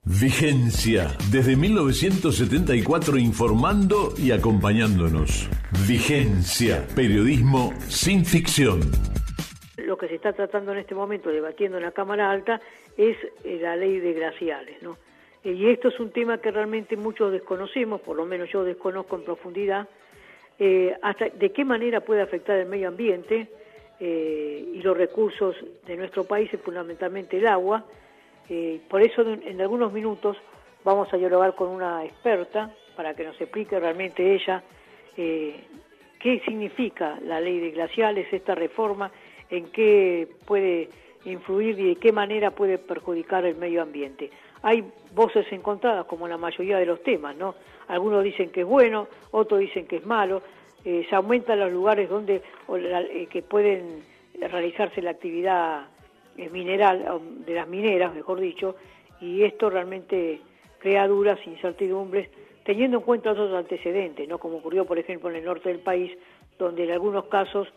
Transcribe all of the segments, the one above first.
Vigencia, desde 1974 informando y acompañándonos. Vigencia, periodismo sin ficción. Lo que se está tratando en este momento, debatiendo en la Cámara Alta, es la ley de glaciares, ¿no? Y esto es un tema que realmente muchos desconocemos, por lo menos yo desconozco en profundidad, hasta de qué manera puede afectar el medio ambiente y los recursos de nuestro país, y fundamentalmente el agua. Por eso en algunos minutos vamos a dialogar con una experta para que nos explique realmente ella qué significa la ley de glaciales, esta reforma, en qué puede influir y de qué manera puede perjudicar el medio ambiente. Hay voces encontradas como en la mayoría de los temas, ¿no? Algunos dicen que es bueno, otros dicen que es malo. Se aumentan los lugares donde que pueden realizarse la actividad mineral, de las mineras, mejor dicho, y esto realmente crea duras incertidumbres, teniendo en cuenta otros antecedentes, ¿no? Como ocurrió, por ejemplo, en el norte del país, donde en algunos casos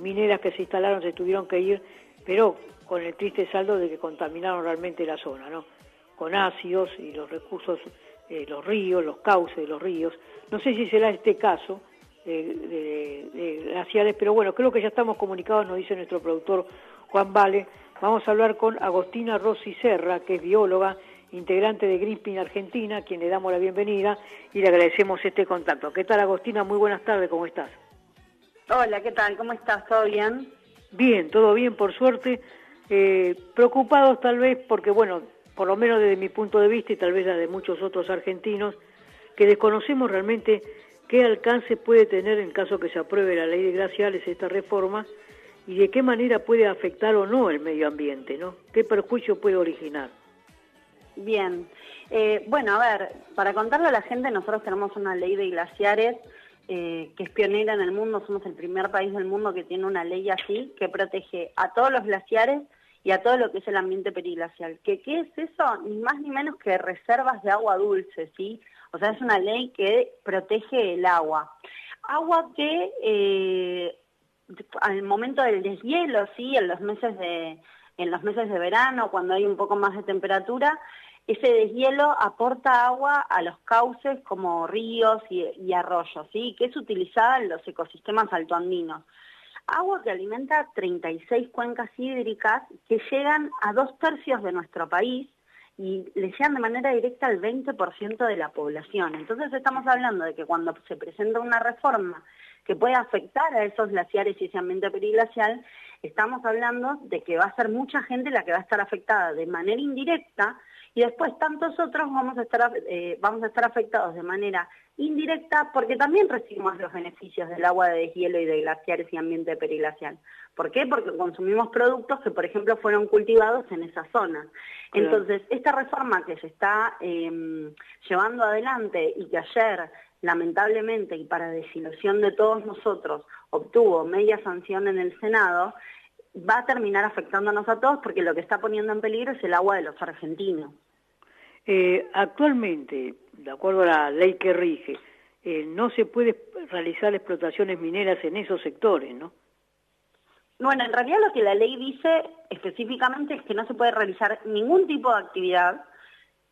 mineras que se instalaron se tuvieron que ir, pero con el triste saldo de que contaminaron realmente la zona, ¿no? Con ácidos y los recursos, los ríos, los cauces de los ríos. No sé si será este caso de glaciares, pero bueno, creo que ya estamos comunicados, nos dice nuestro productor Juan Vale. Vamos a hablar con Agostina Rossi Serra, que es bióloga, integrante de Greenpeace Argentina, a quien le damos la bienvenida y le agradecemos este contacto. ¿Qué tal, Agostina? Muy buenas tardes, ¿cómo estás? Hola, ¿qué tal? ¿Cómo estás? ¿Todo bien? Bien, todo bien, por suerte. Preocupados tal vez porque, bueno, por lo menos desde mi punto de vista y tal vez la de muchos otros argentinos, que desconocemos realmente qué alcance puede tener en caso que se apruebe la ley de glaciales, esta reforma, y de qué manera puede afectar o no el medio ambiente, ¿no? ¿Qué perjuicio puede originar? Bien. Bueno, a ver, para contarle a la gente, nosotros tenemos una ley de glaciares que es pionera en el mundo. Somos el primer país del mundo que tiene una ley así, que protege a todos los glaciares y a todo lo que es el ambiente periglacial. ¿Qué es eso? Ni más ni menos que reservas de agua dulce, ¿sí? O sea, es una ley que protege el agua. Agua que al momento del deshielo, sí, en los meses de verano, cuando hay un poco más de temperatura, ese deshielo aporta agua a los cauces como ríos y arroyos, sí, que es utilizada en los ecosistemas altoandinos. Agua que alimenta 36 cuencas hídricas que llegan a 2/3 de nuestro país y le llegan de manera directa al 20% de la población. Entonces estamos hablando de que cuando se presenta una reforma que puede afectar a esos glaciares y ese ambiente periglacial, estamos hablando de que va a ser mucha gente la que va a estar afectada de manera indirecta, y después tantos otros vamos a estar afectados de manera indirecta porque también recibimos los beneficios del agua de deshielo y de glaciares y ambiente periglacial. ¿Por qué? Porque consumimos productos que, por ejemplo, fueron cultivados en esa zona. Claro. Entonces, esta reforma que se está llevando adelante y que ayer, lamentablemente, y para desilusión de todos nosotros, obtuvo media sanción en el Senado, va a terminar afectándonos a todos porque lo que está poniendo en peligro es el agua de los argentinos. Actualmente, de acuerdo a la ley que rige, no se puede realizar explotaciones mineras en esos sectores, ¿no? Bueno, en realidad lo que la ley dice específicamente es que no se puede realizar ningún tipo de actividad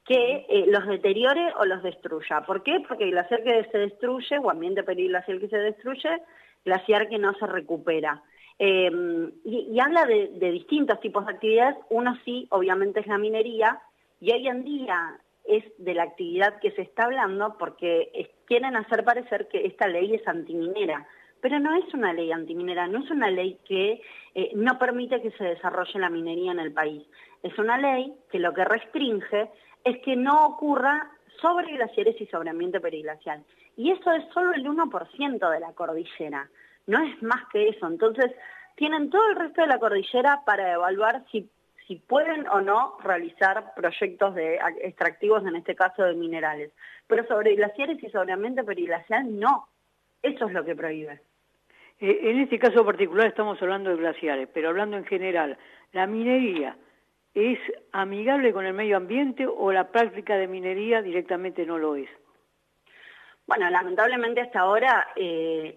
que los deteriore o los destruya. ¿Por qué? Porque glaciar que se destruye, o ambiente periglacial que se destruye, glaciar que no se recupera. Y habla de distintos tipos de actividades. Uno sí, obviamente, es la minería, y hoy en día es de la actividad que se está hablando porque quieren hacer parecer que esta ley es antiminera. Pero no es una ley antiminera, no es una ley que no permite que se desarrolle la minería en el país. Es una ley que lo que restringe es que no ocurra sobre glaciares y sobre ambiente periglacial. Y eso es solo el 1% de la cordillera, no es más que eso. Entonces, tienen todo el resto de la cordillera para evaluar si pueden o no realizar proyectos extractivos, en este caso de minerales. Pero sobre glaciares y sobre ambiente periglacial, no. Eso es lo que prohíbe. En este caso particular estamos hablando de glaciares, pero hablando en general, ¿la minería es amigable con el medio ambiente o la práctica de minería directamente no lo es? Bueno, lamentablemente hasta ahora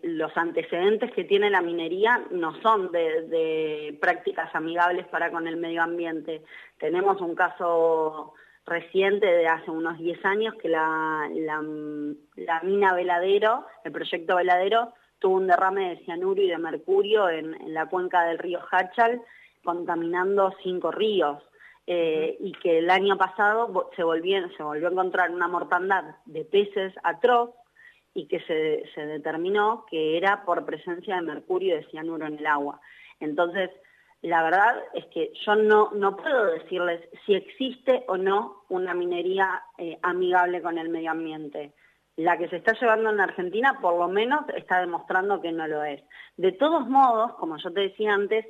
los antecedentes que tiene la minería no son de prácticas amigables para con el medio ambiente. Tenemos un caso reciente de hace unos 10 años que la mina Veladero, el proyecto Veladero, tuvo un derrame de cianuro y de mercurio en la cuenca del río Hachal, contaminando 5 ríos. Y que el año pasado se volvió a encontrar una mortandad de peces atroz y que se determinó que era por presencia de mercurio y de cianuro en el agua. Entonces, la verdad es que yo no puedo decirles si existe o no una minería amigable con el medio ambiente. La que se está llevando en Argentina, por lo menos, está demostrando que no lo es. De todos modos, como yo te decía antes,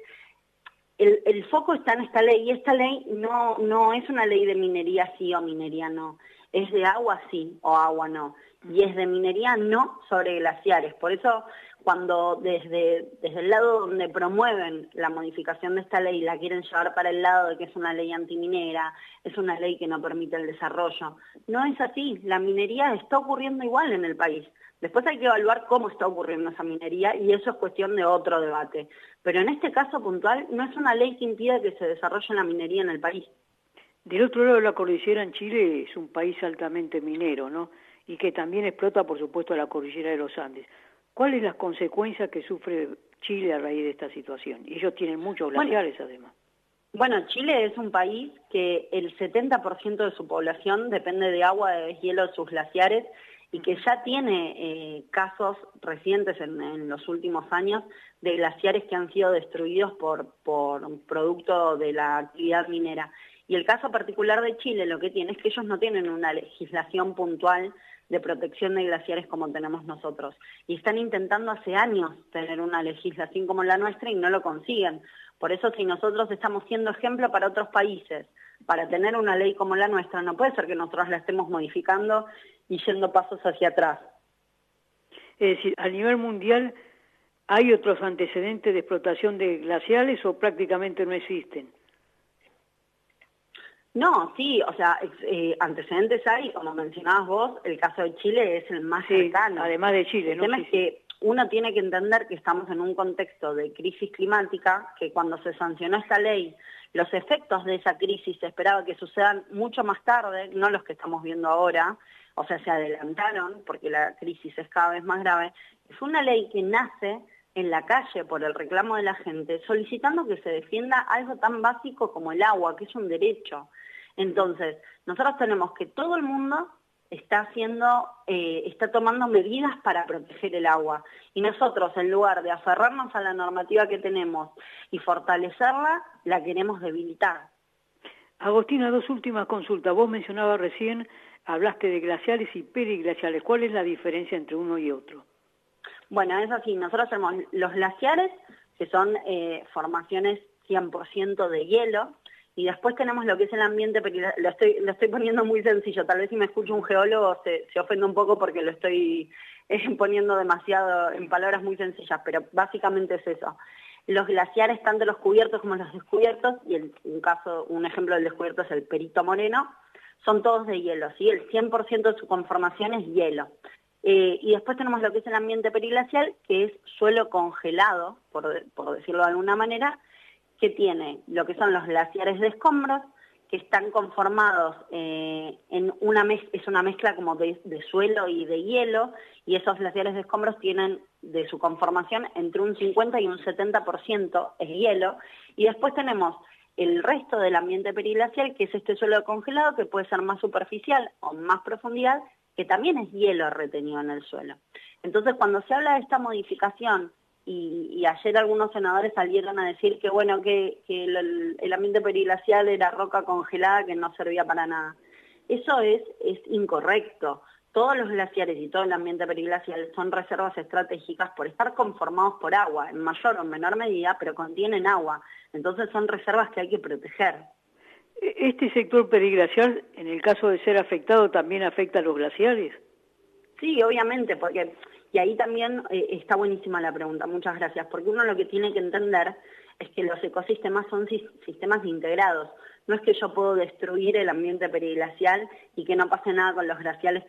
el foco está en esta ley, y esta ley no es una ley de minería sí o minería no, es de agua sí o agua no, y es de minería no sobre glaciares. Por eso, cuando desde el lado donde promueven la modificación de esta ley la quieren llevar para el lado de que es una ley antiminera, es una ley que no permite el desarrollo, no es así. La minería está ocurriendo igual en el país. Después hay que evaluar cómo está ocurriendo esa minería y eso es cuestión de otro debate. Pero en este caso puntual no es una ley que impida que se desarrolle la minería en el país. Del otro lado de la cordillera, en Chile, es un país altamente minero, ¿no? Y que también explota, por supuesto, la cordillera de los Andes. ¿Cuáles las consecuencias que sufre Chile a raíz de esta situación? Y ellos tienen muchos glaciares, además. Bueno, Chile es un país que el 70% de su población depende de agua, de deshielo de sus glaciares, y que ya tiene casos recientes en los últimos años de glaciares que han sido destruidos por producto de la actividad minera. Y el caso particular de Chile lo que tiene es que ellos no tienen una legislación puntual de protección de glaciares como tenemos nosotros. Y están intentando hace años tener una legislación como la nuestra y no lo consiguen. Por eso, si nosotros estamos siendo ejemplo para otros países, para tener una ley como la nuestra, no puede ser que nosotros la estemos modificando y yendo pasos hacia atrás. Es decir, a nivel mundial, ¿hay otros antecedentes de explotación de glaciales o prácticamente no existen? No, sí, o sea, antecedentes hay, como mencionabas vos, el caso de Chile es el más cercano. Además de Chile, el tema es que uno tiene que entender que estamos en un contexto de crisis climática, que cuando se sancionó esta ley, los efectos de esa crisis se esperaba que sucedan mucho más tarde, no los que estamos viendo ahora, o sea, se adelantaron porque la crisis es cada vez más grave. Es una ley que nace en la calle por el reclamo de la gente, solicitando que se defienda algo tan básico como el agua, que es un derecho. Entonces, nosotros tenemos que todo el mundo está tomando medidas para proteger el agua. Y nosotros, en lugar de aferrarnos a la normativa que tenemos y fortalecerla, la queremos debilitar. Agostina, 2 últimas consultas. Vos mencionabas recién, hablaste de glaciales y periglaciales. ¿Cuál es la diferencia entre uno y otro? Bueno, es así. Nosotros tenemos los glaciares, que son formaciones 100% de hielo, y después tenemos lo que es el ambiente periglacial. Lo estoy poniendo muy sencillo. Tal vez si me escucha un geólogo se ofende un poco porque lo estoy poniendo demasiado en palabras muy sencillas, pero básicamente es eso. Los glaciares, tanto los cubiertos como los descubiertos, y un ejemplo del descubierto es el Perito Moreno, son todos de hielo, ¿sí? El 100% de su conformación es hielo. Y después tenemos lo que es el ambiente periglacial, que es suelo congelado, por decirlo de alguna manera, que tiene lo que son los glaciares de escombros, que están conformados es una mezcla como de suelo y de hielo, y esos glaciares de escombros tienen de su conformación entre un 50 y un 70% es hielo, y después tenemos el resto del ambiente periglacial, que es este suelo congelado, que puede ser más superficial o más profundidad, que también es hielo retenido en el suelo. Entonces, cuando se habla de esta modificación, y ayer algunos senadores salieron a decir que bueno, que el ambiente periglacial era roca congelada que no servía para nada. Eso es incorrecto. Todos los glaciares y todo el ambiente periglacial son reservas estratégicas por estar conformados por agua, en mayor o menor medida, pero contienen agua. Entonces son reservas que hay que proteger. ¿Este sector periglacial, en el caso de ser afectado, también afecta a los glaciares? Sí, obviamente, y ahí también está buenísima la pregunta, muchas gracias, porque uno lo que tiene que entender es que los ecosistemas son sistemas integrados. No es que yo puedo destruir el ambiente periglacial y que no pase nada con los glaciares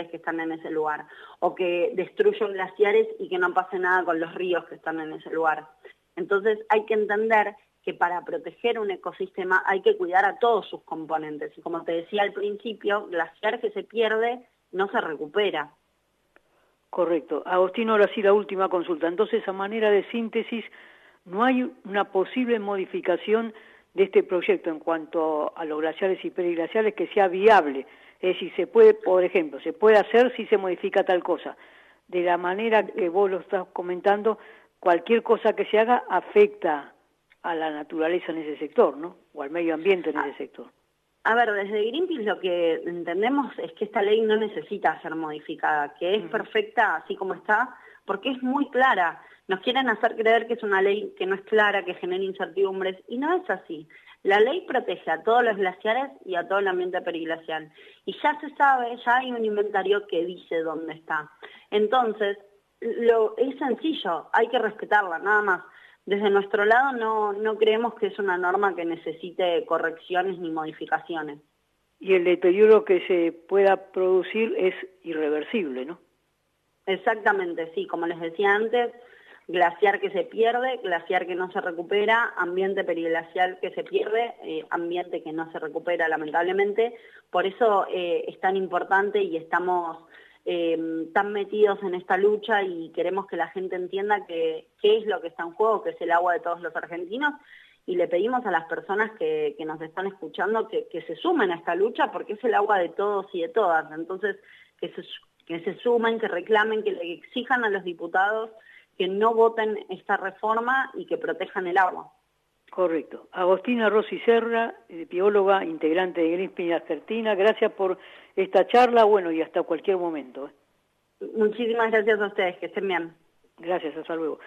que están en ese lugar, o que destruyo glaciares y que no pase nada con los ríos que están en ese lugar. Entonces hay que entender que para proteger un ecosistema hay que cuidar a todos sus componentes. Y como te decía al principio, glaciar que se pierde no se recupera. Correcto. Agostino, ahora sí la última consulta. Entonces, a manera de síntesis, ¿no hay una posible modificación de este proyecto en cuanto a los glaciares y periglaciares que sea viable? Es decir, se puede, por ejemplo, se puede hacer si se modifica tal cosa. De la manera que vos lo estás comentando, cualquier cosa que se haga afecta a la naturaleza en ese sector, ¿no? O al medio ambiente en ese sector. A ver, desde Greenpeace lo que entendemos es que esta ley no necesita ser modificada, que es perfecta así como está, porque es muy clara. Nos quieren hacer creer que es una ley que no es clara, que genera incertidumbres, y no es así. La ley protege a todos los glaciares y a todo el ambiente periglacial. Y ya se sabe, ya hay un inventario que dice dónde está. Entonces, es sencillo, hay que respetarla, nada más. Desde nuestro lado no creemos que es una norma que necesite correcciones ni modificaciones. Y el deterioro que se pueda producir es irreversible, ¿no? Exactamente, sí, como les decía antes, glaciar que se pierde, glaciar que no se recupera, ambiente periglacial que se pierde, ambiente que no se recupera lamentablemente. Por eso es tan importante y estamos tan metidos en esta lucha y queremos que la gente entienda qué es lo que está en juego, que es el agua de todos los argentinos, y le pedimos a las personas que nos están escuchando que se sumen a esta lucha porque es el agua de todos y de todas. Entonces, que se sumen, que reclamen, que le exijan a los diputados que no voten esta reforma y que protejan el agua. Correcto. Agostina Rossi Serra, bióloga, integrante de Greenpeace Argentina, gracias por esta charla, bueno, y hasta cualquier momento. Muchísimas gracias a ustedes, que estén bien. Gracias, hasta luego.